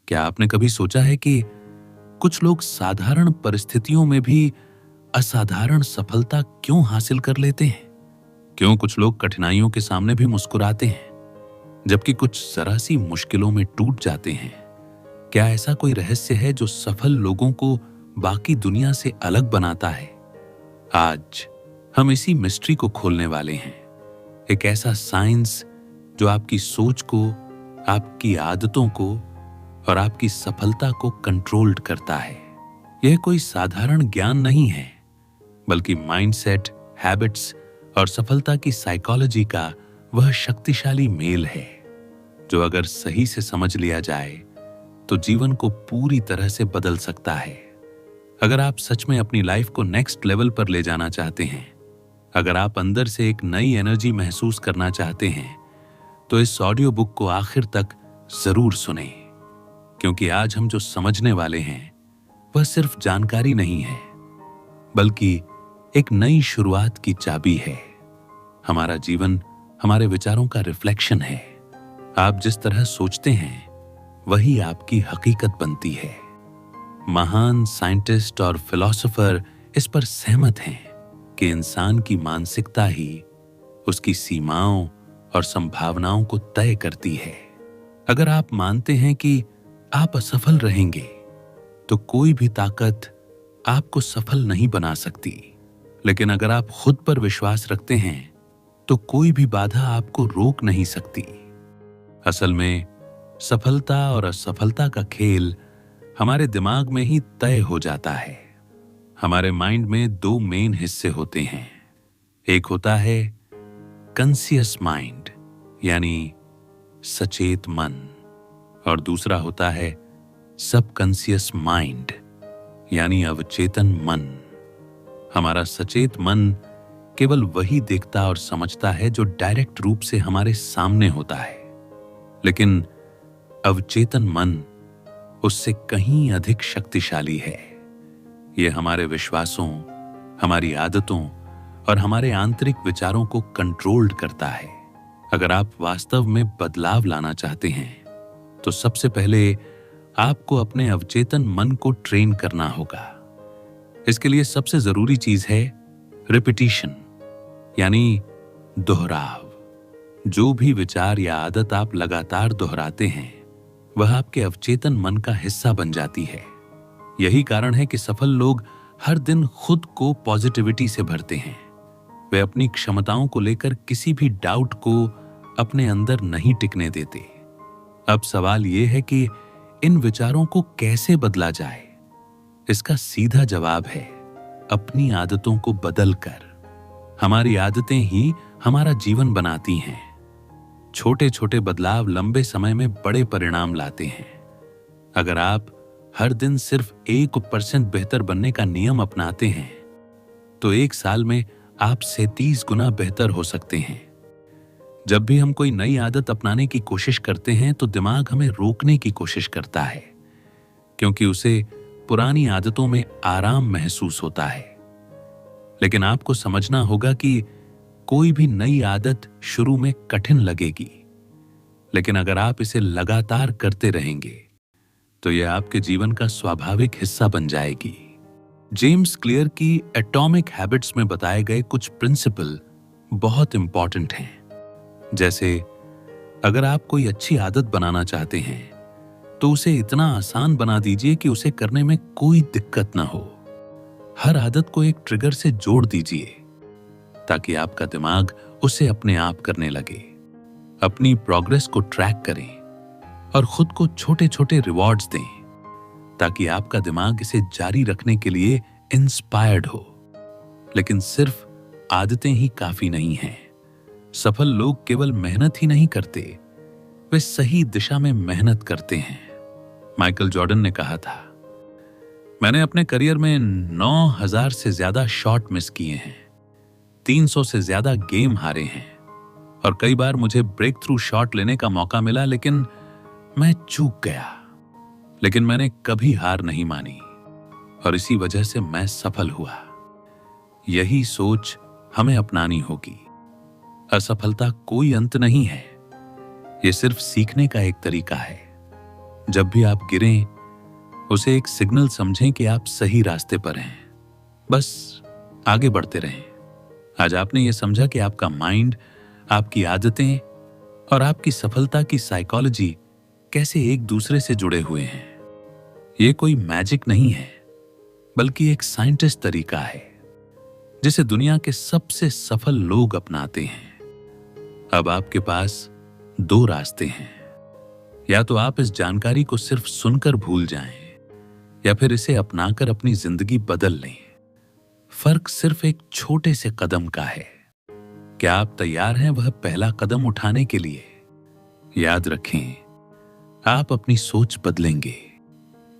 क्या आपने कभी सोचा है कि कुछ लोग साधारण परिस्थितियों में भी असाधारण सफलता क्यों हासिल कर लेते हैं? क्यों कुछ लोग कठिनाइयों के सामने भी मुस्कुराते हैं, जबकि कुछ जरा सी मुश्किलों में टूट जाते हैं? क्या ऐसा कोई रहस्य है जो सफल लोगों को बाकी दुनिया से अलग बनाता है? आज हम इसी मिस्ट्री को खोलने वाले हैं। एक ऐसा साइंस जो आपकी सोच को, आपकी आदतों को और आपकी सफलता को कंट्रोल्ड करता है। यह कोई साधारण ज्ञान नहीं है, बल्कि माइंडसेट, हैबिट्स और सफलता की साइकोलॉजी का वह शक्तिशाली मेल है जो अगर सही से समझ लिया जाए तो जीवन को पूरी तरह से बदल सकता है। अगर आप सच में अपनी लाइफ को नेक्स्ट लेवल पर ले जाना चाहते हैं, अगर आप अंदर से एक नई एनर्जी महसूस करना चाहते हैं, तो इस ऑडियो बुक को आखिर तक जरूर सुनें, क्योंकि आज हम जो समझने वाले हैं वह सिर्फ जानकारी नहीं है, बल्कि एक नई शुरुआत की चाबी है। हमारा जीवन हमारे विचारों का रिफ्लेक्शन है। आप जिस तरह सोचते हैं वही आपकी हकीकत बनती है। महान साइंटिस्ट और फिलोसोफर इस पर सहमत हैं कि इंसान की मानसिकता ही उसकी सीमाओं और संभावनाओं को तय करती है। अगर आप मानते हैं कि आप असफल रहेंगे, तो कोई भी ताकत आपको सफल नहीं बना सकती। लेकिन अगर आप खुद पर विश्वास रखते हैं, तो कोई भी बाधा आपको रोक नहीं सकती। असल में सफलता और असफलता का खेल हमारे दिमाग में ही तय हो जाता है। हमारे माइंड में दो मेन हिस्से होते हैं। एक होता है कॉन्शियस माइंड, यानी सचेत मन, और दूसरा होता है सबकॉन्शियस माइंड, यानी अवचेतन मन। हमारा सचेत मन केवल वही देखता और समझता है जो डायरेक्ट रूप से हमारे सामने होता है, लेकिन अवचेतन मन उससे कहीं अधिक शक्तिशाली है। यह हमारे विश्वासों, हमारी आदतों और हमारे आंतरिक विचारों को कंट्रोल्ड करता है। अगर आप वास्तव में बदलाव लाना चाहते हैं, तो सबसे पहले आपको अपने अवचेतन मन को ट्रेन करना होगा। इसके लिए सबसे जरूरी चीज है रिपीटिशन, यानी दोहराव। जो भी विचार या आदत आप लगातार दोहराते हैं, वह आपके अवचेतन मन का हिस्सा बन जाती है। यही कारण है कि सफल लोग हर दिन खुद को पॉजिटिविटी से भरते हैं। वे अपनी क्षमताओं को लेकर किसी भी डाउट को अपने अंदर नहीं टिकने देते। अब सवाल यह है कि इन विचारों को कैसे बदला जाए। इसका सीधा जवाब है अपनी आदतों को बदलकर। हमारी आदतें ही हमारा जीवन बनाती हैं। छोटे छोटे बदलाव लंबे समय में बड़े परिणाम लाते हैं। अगर आप हर दिन सिर्फ 1% बेहतर बनने का नियम अपनाते हैं, तो 1 साल में आप 37 गुना बेहतर हो सकते हैं। जब भी हम कोई नई आदत अपनाने की कोशिश करते हैं, तो दिमाग हमें रोकने की कोशिश करता है, क्योंकि उसे पुरानी आदतों में आराम महसूस होता है। लेकिन आपको समझना होगा कि कोई भी नई आदत शुरू में कठिन लगेगी, लेकिन अगर आप इसे लगातार करते रहेंगे, तो यह आपके जीवन का स्वाभाविक हिस्सा बन जाएगी। जेम्स क्लियर की एटॉमिक हैबिट्स में बताए गए कुछ प्रिंसिपल बहुत इंपॉर्टेंट हैं। जैसे, अगर आप कोई अच्छी आदत बनाना चाहते हैं, तो उसे इतना आसान बना दीजिए कि उसे करने में कोई दिक्कत ना हो। हर आदत को एक ट्रिगर से जोड़ दीजिए, ताकि आपका दिमाग उसे अपने आप करने लगे। अपनी प्रोग्रेस को ट्रैक करें और खुद को छोटे छोटे रिवॉर्ड्स दें, ताकि आपका दिमाग इसे जारी रखने के लिए इंस्पायर्ड हो। लेकिन सिर्फ आदतें ही काफी नहीं हैं। सफल लोग केवल मेहनत ही नहीं करते, वे सही दिशा में मेहनत करते हैं। माइकल जॉर्डन ने कहा था, मैंने अपने करियर में 9000 से ज्यादा शॉट मिस किए हैं, 300 से ज्यादा गेम हारे हैं, और कई बार मुझे ब्रेक थ्रू शॉट लेने का मौका मिला, लेकिन मैं चूक गया। लेकिन मैंने कभी हार नहीं मानी, और इसी वजह से मैं सफल हुआ। यही सोच हमें अपनानी होगी। असफलता कोई अंत नहीं है, यह सिर्फ सीखने का एक तरीका है। जब भी आप गिरें, उसे एक सिग्नल समझें कि आप सही रास्ते पर हैं। बस आगे बढ़ते रहें। आज आपने ये समझा कि आपका माइंड, आपकी आदतें और आपकी सफलता की साइकोलॉजी कैसे एक दूसरे से जुड़े हुए हैं। ये कोई मैजिक नहीं है, बल्कि एक साइंटिस्ट तरीका है जिसे दुनिया के सबसे सफल लोग अपनाते हैं। अब आपके पास दो रास्ते हैं। या तो आप इस जानकारी को सिर्फ सुनकर भूल जाएं, या फिर इसे अपनाकर अपनी जिंदगी बदल लें। फर्क सिर्फ एक छोटे से कदम का है। क्या आप तैयार हैं वह पहला कदम उठाने के लिए? याद रखें, आप अपनी सोच बदलेंगे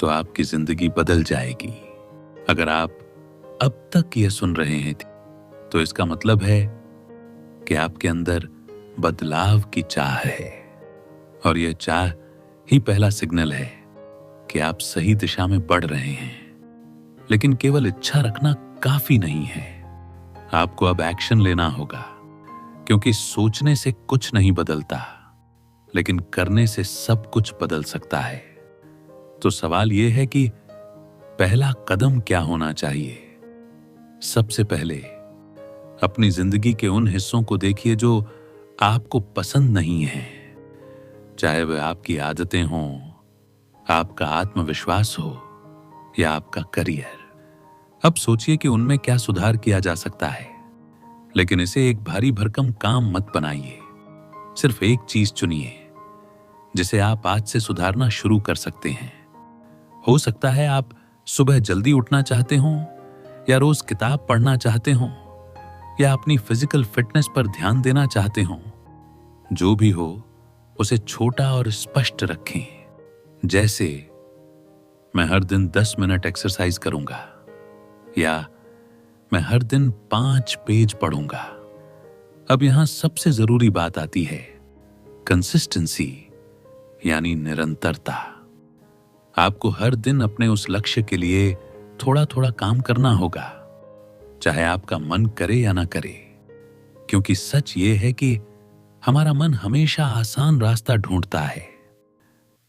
तो आपकी जिंदगी बदल जाएगी। अगर आप अब तक ये सुन रहे हैं तो इसका मतलब है कि आपके अंदर बदलाव की चाह है, और यह चाह ही पहला सिग्नल है कि आप सही दिशा में बढ़ रहे हैं। लेकिन केवल इच्छा रखना काफी नहीं है। आपको अब एक्शन लेना होगा, क्योंकि सोचने से कुछ नहीं बदलता, लेकिन करने से सब कुछ बदल सकता है। तो सवाल यह है कि पहला कदम क्या होना चाहिए? सबसे पहले अपनी जिंदगी के उन हिस्सों को देखिए जो आपको पसंद नहीं है, चाहे वह आपकी आदतें हों, आपका आत्मविश्वास हो या आपका करियर। अब सोचिए कि उनमें क्या सुधार किया जा सकता है। लेकिन इसे एक भारी भरकम काम मत बनाइए। सिर्फ एक चीज चुनिए जिसे आप आज से सुधारना शुरू कर सकते हैं। हो सकता है आप सुबह जल्दी उठना चाहते हों, या रोज किताब पढ़ना चाहते हों, या अपनी फिजिकल फिटनेस पर ध्यान देना चाहते हों। जो भी हो, उसे छोटा और स्पष्ट रखें। जैसे, मैं हर दिन 10 मिनट एक्सरसाइज करूंगा, या मैं हर दिन 5 पेज पढ़ूंगा। अब यहां सबसे जरूरी बात आती है, कंसिस्टेंसी, यानी निरंतरता। आपको हर दिन अपने उस लक्ष्य के लिए थोड़ा थोड़ा काम करना होगा, चाहे आपका मन करे या ना करे। क्योंकि सच ये है कि हमारा मन हमेशा आसान रास्ता ढूंढता है।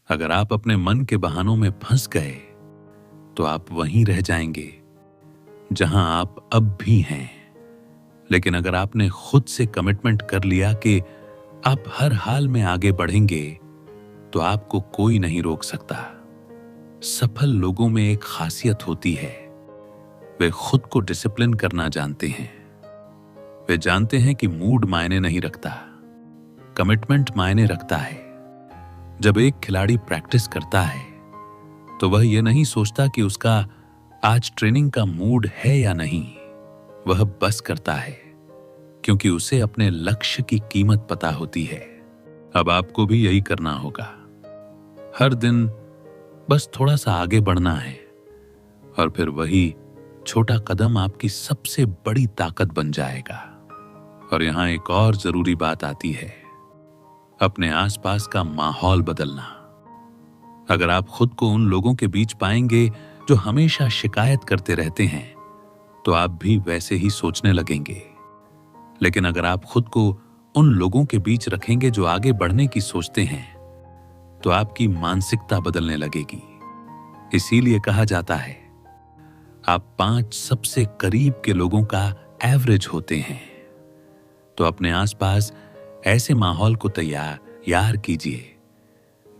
अगर आप अपने मन के बहानों में फंस गए तो आप वहीं रह जाएंगे जहां आप अब भी हैं। लेकिन अगर आपने खुद से कमिटमेंट कर लिया कि आप हर हाल में आगे बढ़ेंगे, तो आपको कोई नहीं रोक सकता। सफल लोगों में एक खासियत होती है, वे खुद को डिसिप्लिन करना जानते हैं। वे जानते हैं कि मूड मायने नहीं रखता, कमिटमेंट मायने रखता है। जब एक खिलाड़ी प्रैक्टिस करता है तो वह यह नहीं सोचता कि उसका आज ट्रेनिंग का मूड है या नहीं। वह बस करता है, क्योंकि उसे अपने लक्ष्य की कीमत पता होती है। अब आपको भी यही करना होगा। हर दिन बस थोड़ा सा आगे बढ़ना है, और फिर वही छोटा कदम आपकी सबसे बड़ी ताकत बन जाएगा। और यहां एक और जरूरी बात आती है, अपने आसपास का माहौल बदलना। अगर आप खुद को उन लोगों के बीच पाएंगे जो हमेशा शिकायत करते रहते हैं, तो आप भी वैसे ही सोचने लगेंगे। लेकिन अगर आप खुद को उन लोगों के बीच रखेंगे जो आगे बढ़ने की सोचते हैं, तो आपकी मानसिकता बदलने लगेगी। इसीलिए कहा जाता है, आप 5 सबसे करीब के लोगों का एवरेज होते हैं। तो अपने आसपास ऐसे माहौल को तैयार कीजिए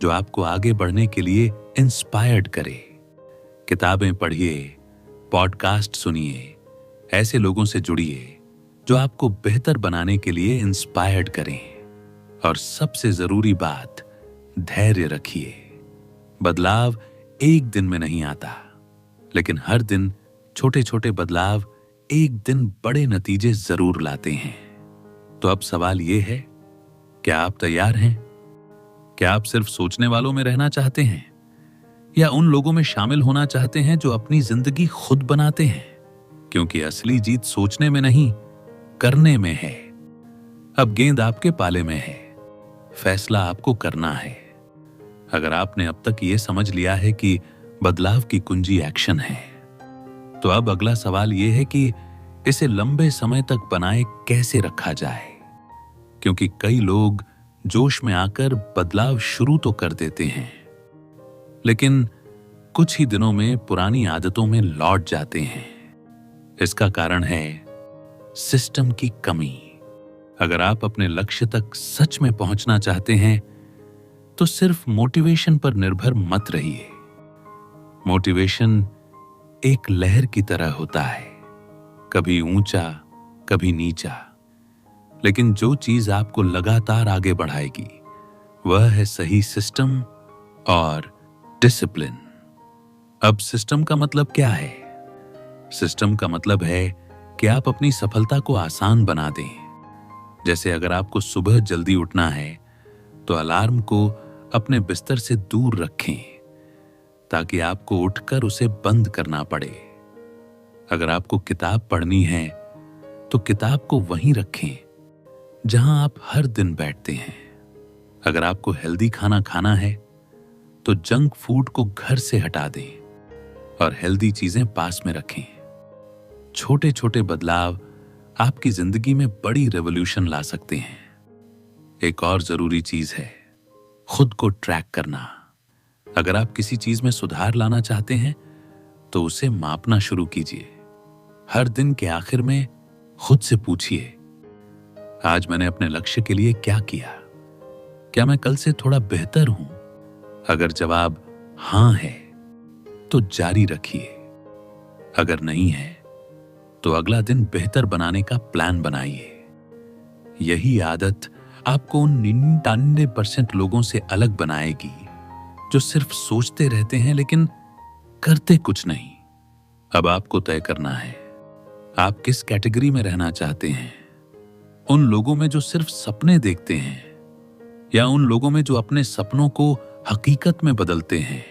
जो आपको आगे बढ़ने के लिए इंस्पायर्ड करे। किताबें पढ़िए, पॉडकास्ट सुनिए, ऐसे लोगों से जुड़िए जो आपको बेहतर बनाने के लिए इंस्पायर्ड करें। और सबसे जरूरी बात, धैर्य रखिए। बदलाव एक दिन में नहीं आता, लेकिन हर दिन छोटे छोटे बदलाव एक दिन बड़े नतीजे जरूर लाते हैं। तो अब सवाल यह है, क्या आप तैयार हैं? क्या आप सिर्फ सोचने वालों में रहना चाहते हैं, या उन लोगों में शामिल होना चाहते हैं जो अपनी जिंदगी खुद बनाते हैं? क्योंकि असली जीत सोचने में नहीं, करने में है। अब गेंद आपके पाले में है, फैसला आपको करना है। अगर आपने अब तक ये समझ लिया है कि बदलाव की कुंजी एक्शन है, तो अब अगला सवाल यह है कि इसे लंबे समय तक बनाए कैसे रखा जाए। क्योंकि कई लोग जोश में आकर बदलाव शुरू तो कर देते हैं, लेकिन कुछ ही दिनों में पुरानी आदतों में लौट जाते हैं। इसका कारण है सिस्टम की कमी। अगर आप अपने लक्ष्य तक सच में पहुंचना चाहते हैं तो सिर्फ मोटिवेशन पर निर्भर मत रहिए। मोटिवेशन एक लहर की तरह होता है, कभी ऊंचा कभी नीचा, लेकिन जो चीज आपको लगातार आगे बढ़ाएगी वह है सही सिस्टम और डिसिप्लिन। अब सिस्टम का मतलब क्या है? सिस्टम का मतलब है कि आप अपनी सफलता को आसान बना दें। जैसे अगर आपको सुबह जल्दी उठना है तो अलार्म को अपने बिस्तर से दूर रखें ताकि आपको उठकर उसे बंद करना पड़े। अगर आपको किताब पढ़नी है तो किताब को वहीं रखें जहां आप हर दिन बैठते हैं। अगर आपको हेल्दी खाना खाना है तो जंक फूड को घर से हटा दें और हेल्दी चीजें पास में रखें। छोटे छोटे बदलाव आपकी जिंदगी में बड़ी रेवोल्यूशन ला सकते हैं। एक और जरूरी चीज है खुद को ट्रैक करना। अगर आप किसी चीज में सुधार लाना चाहते हैं तो उसे मापना शुरू कीजिए। हर दिन के आखिर में खुद से पूछिए, आज मैंने अपने लक्ष्य के लिए क्या किया? क्या मैं कल से थोड़ा बेहतर हूं? अगर जवाब हां है तो जारी रखिए, अगर नहीं है तो अगला दिन बेहतर बनाने का प्लान बनाइए। यही आदत आपको उन 99% लोगों से अलग बनाएगी जो सिर्फ सोचते रहते हैं लेकिन करते कुछ नहीं। अब आपको तय करना है आप किस कैटेगरी में रहना चाहते हैं। उन लोगों में जो सिर्फ सपने देखते हैं या उन लोगों में जो अपने सपनों को हकीकत में बदलते हैं।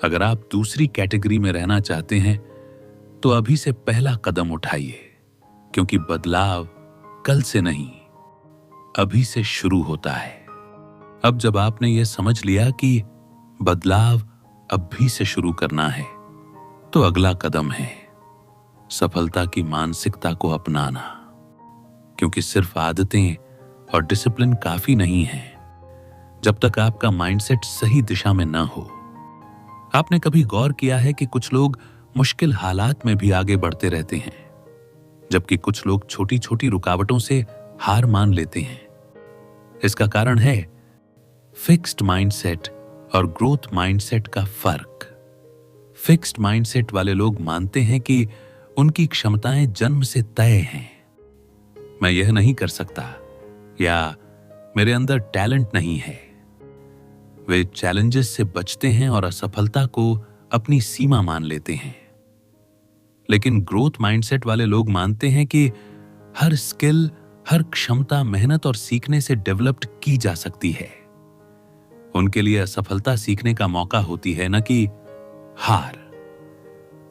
अगर आप दूसरी कैटेगरी में रहना चाहते हैं तो अभी से पहला कदम उठाइए, क्योंकि बदलाव कल से नहीं अभी से शुरू होता है। अब जब आपने यह समझ लिया कि बदलाव अभी से शुरू करना है तो अगला कदम है सफलता की मानसिकता को अपनाना, क्योंकि सिर्फ आदतें और डिसिप्लिन काफी नहीं है जब तक आपका माइंडसेट सही दिशा में ना हो। आपने कभी गौर किया है कि कुछ लोग मुश्किल हालात में भी आगे बढ़ते रहते हैं, जबकि कुछ लोग छोटी छोटी रुकावटों से हार मान लेते हैं। इसका कारण है फिक्स्ड माइंडसेट और ग्रोथ माइंडसेट का फर्क। फिक्स्ड माइंडसेट वाले लोग मानते हैं कि उनकी क्षमताएं जन्म से तय हैं। मैं यह नहीं कर सकता या मेरे अंदर टैलेंट नहीं है। वे चैलेंजेस से बचते हैं और असफलता को अपनी सीमा मान लेते हैं। लेकिन ग्रोथ माइंडसेट वाले लोग मानते हैं कि हर स्किल, हर क्षमता मेहनत और सीखने से डेवलप्ड की जा सकती है। उनके लिए असफलता सीखने का मौका होती है, न कि हार।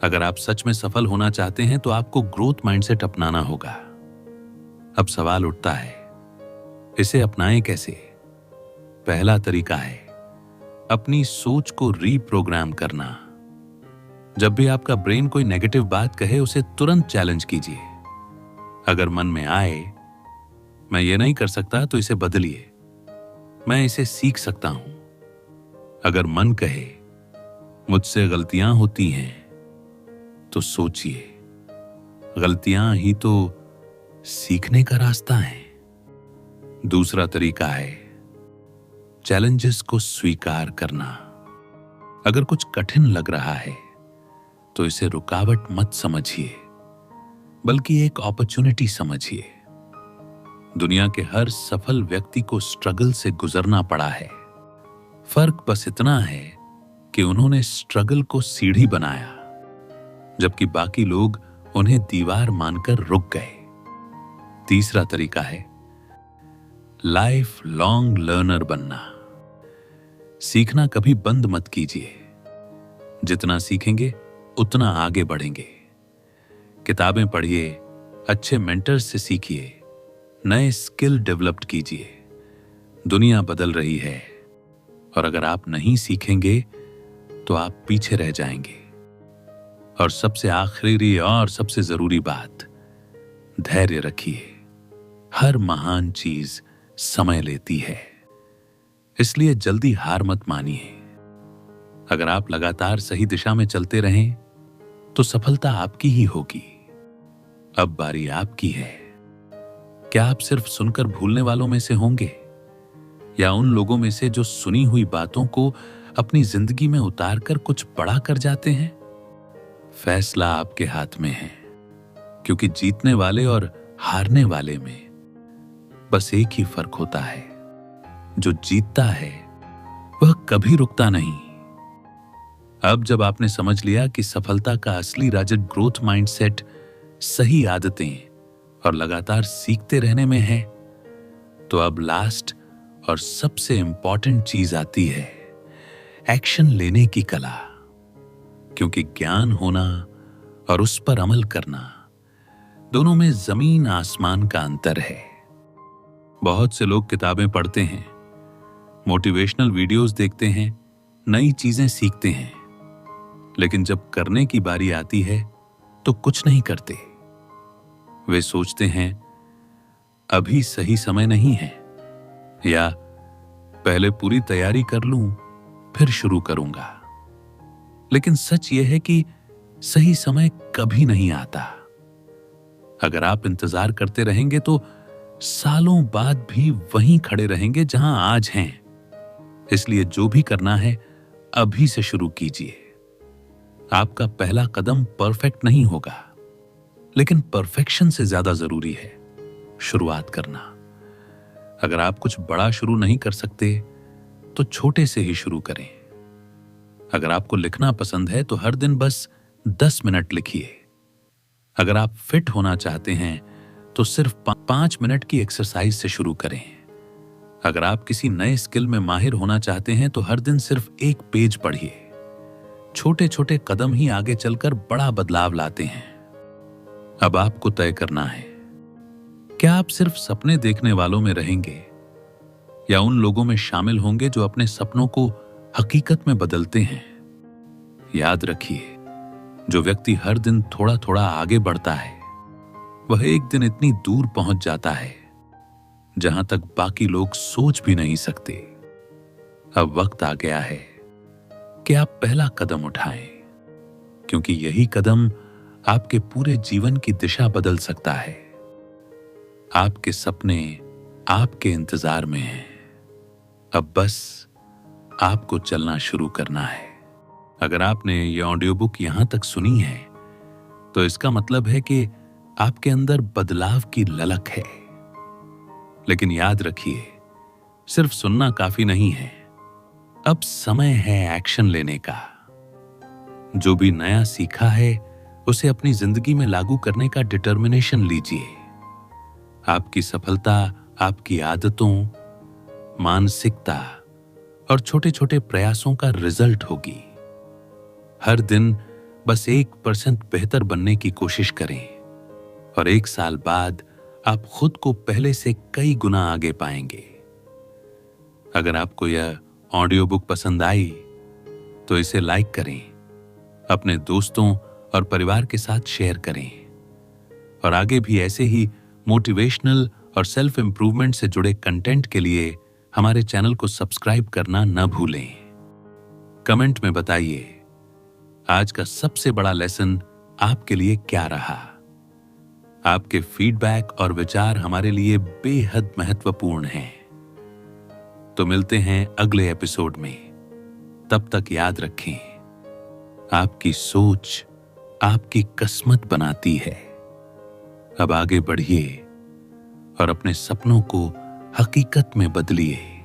अगर आप सच में सफल होना चाहते हैं तो आपको ग्रोथ माइंडसेट अपनाना होगा। अब सवाल उठता है, इसे अपनाएं कैसे? पहला तरीका है अपनी सोच को रीप्रोग्राम करना। जब भी आपका ब्रेन कोई नेगेटिव बात कहे उसे तुरंत चैलेंज कीजिए। अगर मन में आए मैं ये नहीं कर सकता तो इसे बदलिए, मैं इसे सीख सकता हूं। अगर मन कहे मुझसे गलतियां होती हैं तो सोचिए गलतियां ही तो सीखने का रास्ता है। दूसरा तरीका है चैलेंजेस को स्वीकार करना। अगर कुछ कठिन लग रहा है तो इसे रुकावट मत समझिए, बल्कि एक अपॉर्चुनिटी समझिए। दुनिया के हर सफल व्यक्ति को स्ट्रगल से गुजरना पड़ा है। फर्क बस इतना है कि उन्होंने स्ट्रगल को सीढ़ी बनाया, जबकि बाकी लोग उन्हें दीवार मानकर रुक गए। तीसरा तरीका है लाइफ लॉन्ग लर्नर बनना। सीखना कभी बंद मत कीजिए। जितना सीखेंगे उतना आगे बढ़ेंगे। किताबें पढ़िए, अच्छे मेंटर्स से सीखिए, नए स्किल डेवलप कीजिए। दुनिया बदल रही है और अगर आप नहीं सीखेंगे तो आप पीछे रह जाएंगे। और सबसे आखिरी और सबसे जरूरी बात, धैर्य रखिए। हर महान चीज समय लेती है, इसलिए जल्दी हार मत मानिए। अगर आप लगातार सही दिशा में चलते रहें तो सफलता आपकी ही होगी। अब बारी आपकी है। क्या आप सिर्फ सुनकर भूलने वालों में से होंगे, या उन लोगों में से जो सुनी हुई बातों को अपनी जिंदगी में उतारकर कुछ बड़ा कर जाते हैं? फैसला आपके हाथ में है, क्योंकि जीतने वाले और हारने वाले में बस एक ही फर्क होता है। जो जीतता है वह कभी रुकता नहीं। अब जब आपने समझ लिया कि सफलता का असली राज ग्रोथ माइंडसेट, सही आदतें और लगातार सीखते रहने में है, तो अब लास्ट और सबसे इंपॉर्टेंट चीज आती है, एक्शन लेने की कला। क्योंकि ज्ञान होना और उस पर अमल करना, दोनों में जमीन आसमान का अंतर है। बहुत से लोग किताबें पढ़ते हैं, मोटिवेशनल वीडियोस देखते हैं, नई चीजें सीखते हैं, लेकिन जब करने की बारी आती है तो कुछ नहीं करते। वे सोचते हैं अभी सही समय नहीं है, या पहले पूरी तैयारी कर लूं फिर शुरू करूंगा। लेकिन सच यह है कि सही समय कभी नहीं आता। अगर आप इंतजार करते रहेंगे तो सालों बाद भी वहीं खड़े रहेंगे जहां आज हैं। इसलिए जो भी करना है अभी से शुरू कीजिए। आपका पहला कदम परफेक्ट नहीं होगा, लेकिन परफेक्शन से ज्यादा जरूरी है शुरुआत करना। अगर आप कुछ बड़ा शुरू नहीं कर सकते तो छोटे से ही शुरू करें। अगर आपको लिखना पसंद है तो हर दिन बस 10 मिनट लिखिए। अगर आप फिट होना चाहते हैं तो सिर्फ 5 मिनट की एक्सरसाइज से शुरू करें। अगर आप किसी नए स्किल में माहिर होना चाहते हैं तो हर दिन सिर्फ 1 पेज पढ़िए। छोटे छोटे कदम ही आगे चलकर बड़ा बदलाव लाते हैं। अब आपको तय करना है, क्या आप सिर्फ सपने देखने वालों में रहेंगे, या उन लोगों में शामिल होंगे जो अपने सपनों को हकीकत में बदलते हैं। याद रखिए, जो व्यक्ति हर दिन थोड़ा थोड़ा आगे बढ़ता है वह एक दिन इतनी दूर पहुंच जाता है जहां तक बाकी लोग सोच भी नहीं सकते। अब वक्त आ गया है कि आप पहला कदम उठाएं, क्योंकि यही कदम आपके पूरे जीवन की दिशा बदल सकता है। आपके सपने आपके इंतजार में हैं। अब बस आपको चलना शुरू करना है। अगर आपने ये ऑडियो बुक यहां तक सुनी है तो इसका मतलब है कि आपके अंदर बदलाव की ललक है। लेकिन याद रखिए, सिर्फ सुनना काफी नहीं है। अब समय है एक्शन लेने का। जो भी नया सीखा है उसे अपनी जिंदगी में लागू करने का डिटर्मिनेशन लीजिए। आपकी सफलता आपकी आदतों, मानसिकता और छोटे छोटे प्रयासों का रिजल्ट होगी। हर दिन बस 1% बेहतर बनने की कोशिश करें, और 1 साल बाद आप खुद को पहले से कई गुना आगे पाएंगे। अगर आपको यह ऑडियो बुक पसंद आई तो इसे लाइक करें, अपने दोस्तों और परिवार के साथ शेयर करें, और आगे भी ऐसे ही मोटिवेशनल और सेल्फ इंप्रूवमेंट से जुड़े कंटेंट के लिए हमारे चैनल को सब्सक्राइब करना न भूलें। कमेंट में बताइए आज का सबसे बड़ा लेसन आपके लिए क्या रहा। आपके फीडबैक और विचार हमारे लिए बेहद महत्वपूर्ण हैं। तो मिलते हैं अगले एपिसोड में। तब तक याद रखें, आपकी सोच आपकी किस्मत बनाती है। अब आगे बढ़िए और अपने सपनों को हकीकत में बदलिए।